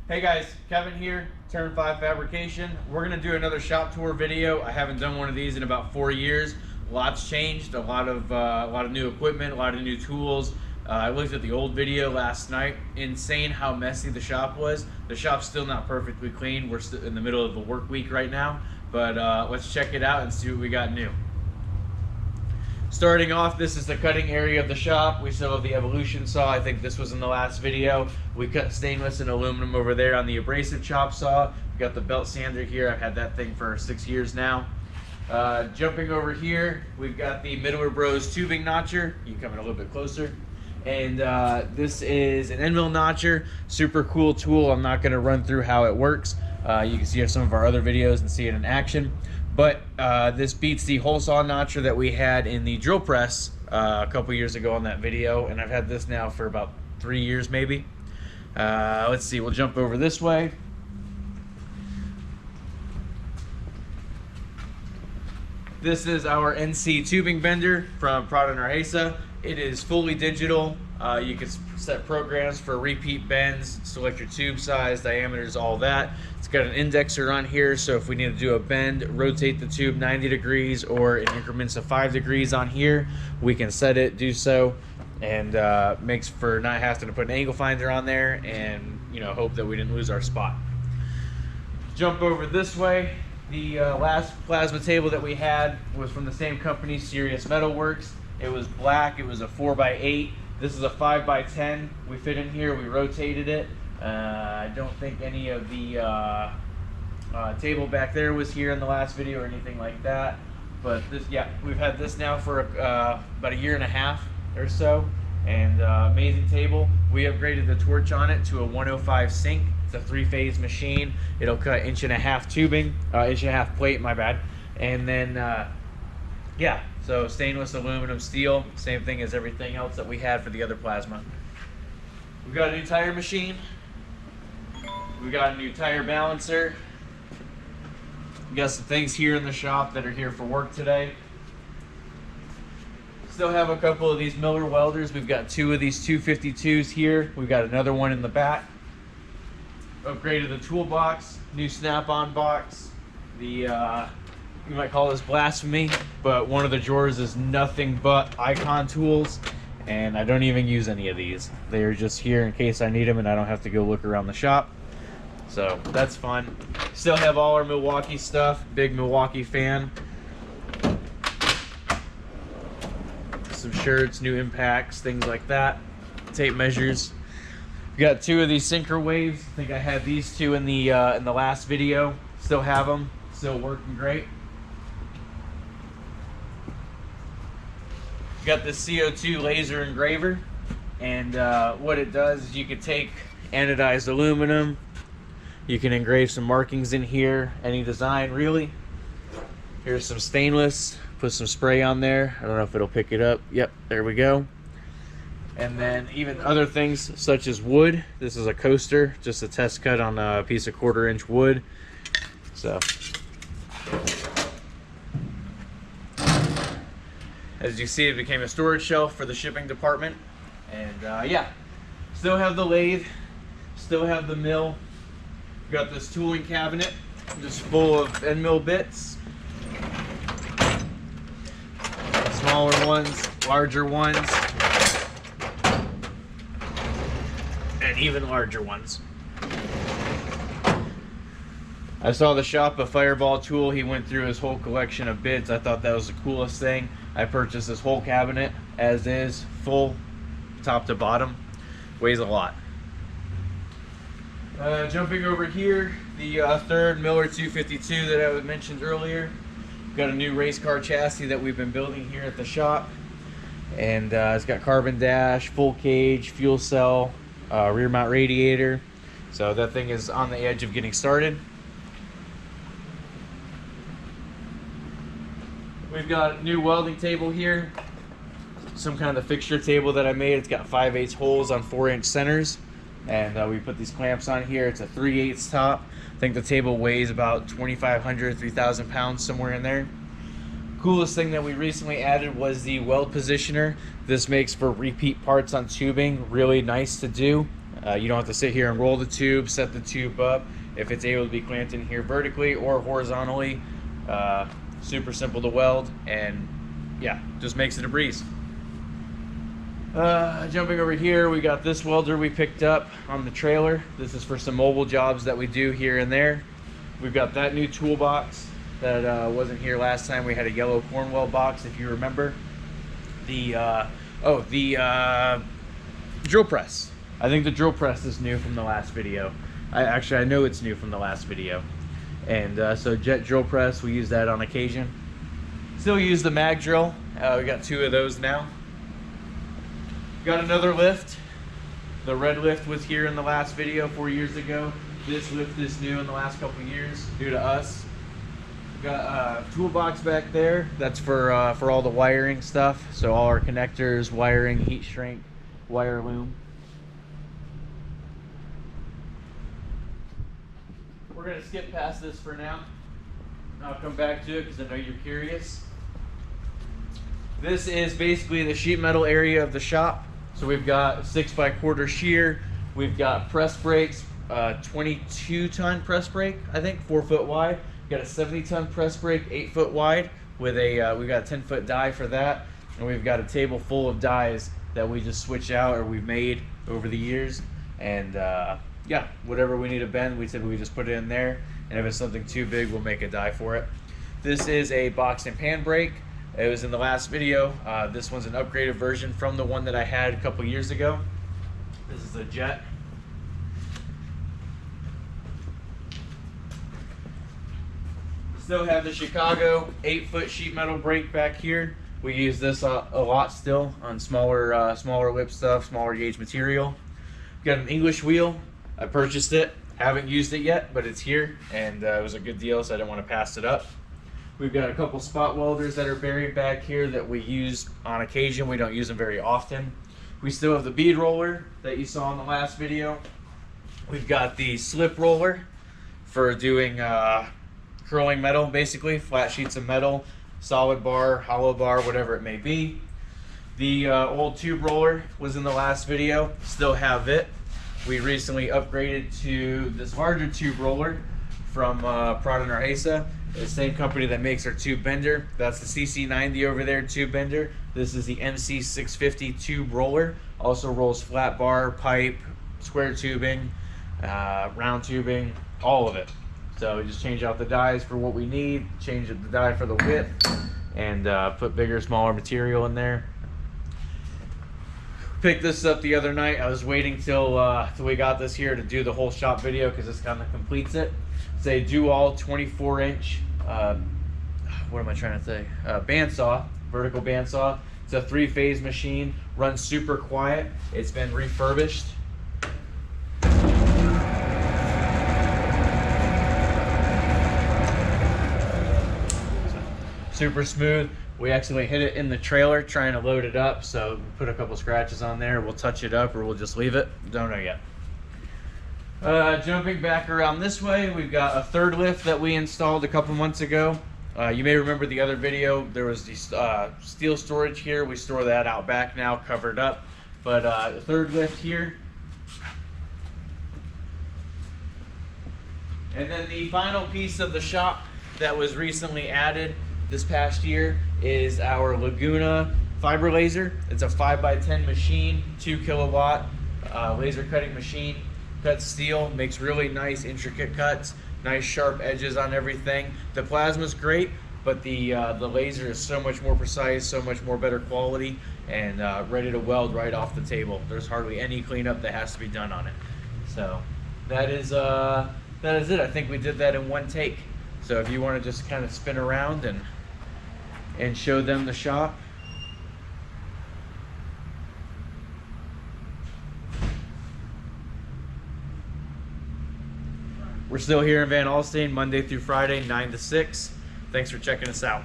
Hey guys, Kevin here, Turn 5 Fabrication. We're gonna do another shop tour video. I haven't done one of these in about 4 years. Lots changed, a lot of new equipment, a lot of new tools. I looked at the old video last night. Insane how messy the shop was. The shop's still not perfectly clean. We're still in the middle of the work week right now, but let's check it out and see what we got new. Starting off, this is the cutting area of the shop. We still have the Evolution saw. I think this was in the last video. We cut stainless and aluminum over there on the abrasive chop saw. We got the belt sander here. I've had that thing for 6 years now. Jumping over here, we've got the Middler Bros tubing notcher. You can come in a little bit closer. And this is an end mill notcher. Super cool tool. I'm not going to run through how it works. You can see some of our other videos and see it in action. But this beats the hole saw notcher that we had in the drill press a couple years ago on that video, and I've had this now for about 3 years maybe. Let's see, we'll jump over this way. This is our NC tubing bender from Prada Narhesa. It is fully digital. You can set programs for repeat bends, select your tube size, diameters, all that. It's got an indexer on here, so if we need to do a bend, rotate the tube 90 degrees or in increments of 5 degrees on here, we can set it, do so, and makes for not having to put an angle finder on there and hope that we didn't lose our spot. Jump over this way. The last plasma table that we had was from the same company, Serious Metalworks. It was black. It was a 4x8. This is a 5x10. We fit in here. We rotated it. I don't think any of the table back there was here in the last video or anything like that. But this, yeah, we've had this now for about 1.5 years or so, and amazing table. We upgraded the torch on it to a 105 sync. It's a 3-phase machine. It'll cut 1.5 inch tubing, 1.5 inch plate, my bad, and then yeah. So stainless, aluminum, steel, same thing as everything else that we had for the other plasma. We've got a new tire machine. We've got a new tire balancer. We got some things here in the shop that are here for work today. Still have a couple of these Miller welders. We've got 2 of these 252s here. We've got another one in the back. Upgraded the toolbox, new snap-on box. You might call this blasphemy, but one of the drawers is nothing but icon tools, and I don't even use any of these. They're just here in case I need them and I don't have to go look around the shop. So that's fun. Still have all our Milwaukee stuff. Big Milwaukee fan. Some shirts, new impacts, things like that. Tape measures. We got 2 of these sinker waves. I think I had these 2 in the last video. Still have them. Still working great. Got the CO2 laser engraver, and what it does is you can take anodized aluminum, you can engrave some markings in here, any design really. Here's some stainless, put some spray on there. I don't know if it'll pick it up. Yep, there we go. And then even other things such as wood. This is a coaster, just a test cut on a piece of 1/4 inch wood. So as you see, it became a storage shelf for the shipping department. And yeah, still have the lathe, still have the mill. Got this tooling cabinet just full of end mill bits. Smaller ones, larger ones, and even larger ones. I saw the shop a Fireball tool. He went through his whole collection of bits. I thought that was the coolest thing. I purchased this whole cabinet as is, full, top to bottom. Weighs a lot. Jumping over here, the third Miller 252 that I mentioned earlier. Got a new race car chassis that we've been building here at the shop. And it's got carbon dash, full cage, fuel cell, rear mount radiator. So that thing is on the edge of getting started. We've got a new welding table here. Some kind of fixture table that I made. It's got 5/8 holes on 4-inch centers. And we put these clamps on here. It's a 3/8 top. I think the table weighs about 2,500, 3,000 pounds, somewhere in there. Coolest thing that we recently added was the weld positioner. This makes for repeat parts on tubing. Really nice to do. You don't have to sit here and roll the tube, set the tube up. If it's able to be clamped in here vertically or horizontally, super simple to weld, and yeah, just makes it a breeze. Jumping over here, we got this welder we picked up on the trailer. This is for some mobile jobs that we do here and there. We've got that new toolbox that wasn't here last time. We had a yellow Cornwell box, if you remember. The drill press. I think the drill press is new from the last video. I know it's new from the last video. And so jet drill press, we use that on occasion. Still use the mag drill. We got 2 of those now. Got another lift. The red lift was here in the last video 4 years ago. This lift is new in the last couple years, due to us. Got a toolbox back there. That's for all the wiring stuff. So all our connectors, wiring, heat shrink, wire loom. We're gonna skip past this for now. I'll come back to it because I know you're curious. This is basically the sheet metal area of the shop. So we've got 6x1/4 shear. We've got press brakes, 22-ton press brake, I think, 4 foot wide. We've got a 70-ton press brake, 8 foot wide, with a we've got a 10-foot die for that, and we've got a table full of dies that we just switch out or we've made over the years. And yeah, whatever we need to bend, we said we just put it in there, and if it's something too big, we'll make a die for it. This is a box and pan brake. It was in the last video. This one's an upgraded version from the one that I had a couple years ago. This is a jet. Still have the Chicago 8-foot sheet metal brake back here. We use this a lot still on smaller lip stuff, smaller gauge material. Got an English wheel. I purchased it. Haven't used it yet, but it's here, and it was a good deal, so I didn't want to pass it up. We've got a couple spot welders that are buried back here that we use on occasion. We don't use them very often. We still have the bead roller that you saw in the last video. We've got the slip roller for doing curling metal, basically, flat sheets of metal, solid bar, hollow bar, whatever it may be. The old tube roller was in the last video, still have it. We recently upgraded to this larger tube roller from Prada Narhesa. The same company that makes our tube bender. That's the CC90 over there, tube bender. This is the MC650 tube roller. Also rolls flat bar, pipe, square tubing, round tubing, all of it. So we just change out the dies for what we need, change the die for the width, and put bigger, smaller material in there. Picked this up the other night. I was waiting till we got this here to do the whole shop video because this kind of completes it. It's a do-all 24-inch, what am I trying to say? Bandsaw, vertical bandsaw. It's a 3-phase machine, runs super quiet. It's been refurbished. Super smooth. We accidentally hit it in the trailer trying to load it up, so we put a couple scratches on there. We'll touch it up or we'll just leave it. Don't know yet. Jumping back around this way, we've got a third lift that we installed a couple months ago. You may remember the other video. There was the steel storage here. We store that out back now, covered up. But the third lift here. And then the final piece of the shop that was recently added this past year is our Laguna fiber laser. It's a 5x10 machine, 2 kilowatt laser cutting machine. Cuts steel, makes really nice intricate cuts, nice sharp edges on everything. The plasma's great, but the laser is so much more precise, so much more better quality, and ready to weld right off the table. There's hardly any cleanup that has to be done on it. So that is it. I think we did that in one take. So if you want to just kind of spin around and show them the shop. We're still here in Van Alstyne, Monday through Friday, 9 to 6. Thanks for checking us out.